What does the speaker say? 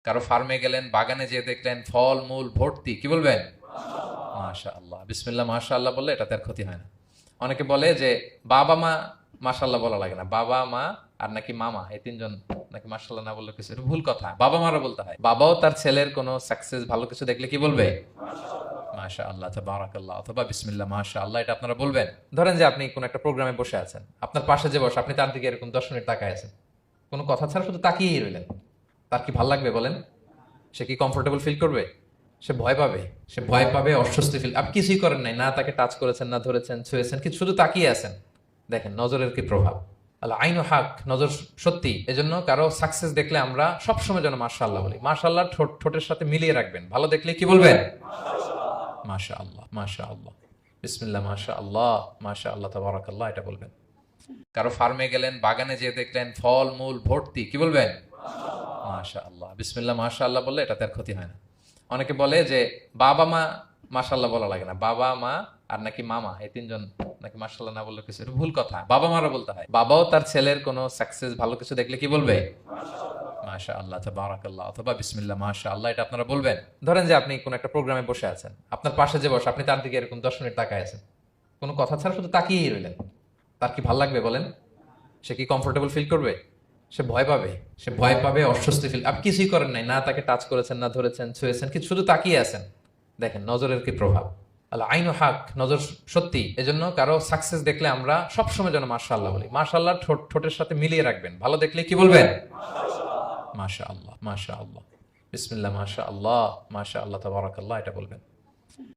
কারো ফার্মে গেলেন, বাগানে যেয়ে দেখলেন ফল মূল ভর্তি, কি বলবেন? মাশাআল্লাহ। বিসমিল্লাহ মাশাআল্লাহ বললে এটাতে আর ক্ষতি হয় না। অনেকে বলে যে বাবা মা মাশাআল্লাহ বলা লাগে না, বাবা মা আর নাকি মামা, এই তিনজন নাকি মাশাআল্লাহ না বললে কিছু, এটা ভুল কথা। বাবা মারা বলতে হয়। বাবাও তার ছেলের কোনো সাকসেস ভালো কিছু দেখলে কি বলবে? মাশাআল্লাহ, তাবারাকাল্লাহ, অথবা বিসমিল্লাহ মাশাআল্লাহ, এটা আপনারা বলবেন। ধরেন যে আপনি কোন একটা প্রোগ্রামে বসে আছেন, আপনার পাশে যে বসে, আপনি তার দিকে এরকম 10 মিনিট তাকায় আছেন, কোনো কথা ছাড়া শুধু তাকিয়েই রইলেন। তার কি ভাল লাগবে বলেন? সে কি কমফোর্টেবল ফিল করবে? সে ভয় পাবে, সে ভয় পাবে, অস্বস্তি ফিল। আপনি কিছুই করেন নাই, না তাকে টাচ করেছেন, না ধরেছেন, ছুঁয়েছেন, কিন্তু শুধু তাকিয়ে আছেন। দেখেন নজরের কি প্রভাব। আল্লাহ আইনু হাক, নজর সত্যি। এজন্য কারো সাকসেস দেখলে আমরা সবসময় যেন মাশাআল্লাহ বলি। মাশাআল্লাহ ঠোঁটের সাথে মিলিয়ে রাখবেন। ভালো দেখলে কি বলবেন? মাশাআল্লাহ, মাশাআল্লাহ, বিসমিল্লাহ মাশাআল্লাহ, মাশাআল্লাহ, তাবারাকাল্লাহ, এটা বলবেন। কারো ফার্মে গেলেন, বাগানে যেয়ে দেখলেন ফল মূল ভর্তি, কি বলবেন? মাশাআল্লাহ। বিসমিল্লাহ মাশাআল্লাহ বললে এটাতে আর ক্ষতি হয় না। অনেকে বলে যে বাবা মা মাশাআল্লাহ বলা লাগে না, বাবা মা আর নাকি মামা, এই তিনজন নাকি মাশাআল্লাহ না বললে কিছু, এটা ভুল কথা। বাবা মারা বলতে হয়। বাবাও তার ছেলের কোনো সাকসেস ভালো কিছু দেখলে কি বলবে? মাশাআল্লাহ, তাবারাকাল্লাহ, অথবা বিসমিল্লাহ মাশাআল্লাহ, এটা আপনারা বলবেন। ধরেন যে আপনি কোন একটা প্রোগ্রামে বসে আছেন, আপনার পাশে যে বসে, আপনি তার দিকে এরকম 10 মিনিট তাকায় আছেন, কোনো কথা ছাড়া শুধু তাকিয়েই রইলেন। তার কি ভাল লাগবে বলেন? সে কি কমফোর্টেবল ফিল করবে? সে ভয় পাবে, সে ভয় পাবে, অস্বস্তি ফিল। আপনি কিছুই করেন নাই, না তাকে টাচ করেছেন, না ধরেছেন, ছুঁয়েছেন, কিন্তু শুধু তাকিয়ে আছেন। দেখেন নজরের কি প্রভাব। আল্লাহ আইনু হাক, নজর সত্যি। এজন্য কারো সাকসেস দেখলে আমরা সবসময় যেন মাশাআল্লাহ বলি। মাশাআল্লাহ ঠোঁটের সাথে মিলিয়ে রাখবেন। ভালো দেখলে কি বলবেন? মাশাআল্লাহ, মাশাআল্লাহ, বিসমিল্লাহ মাশাআল্লাহ, মাশাআল্লাহ, তাবারাকাল্লাহ, এটা বলবেন।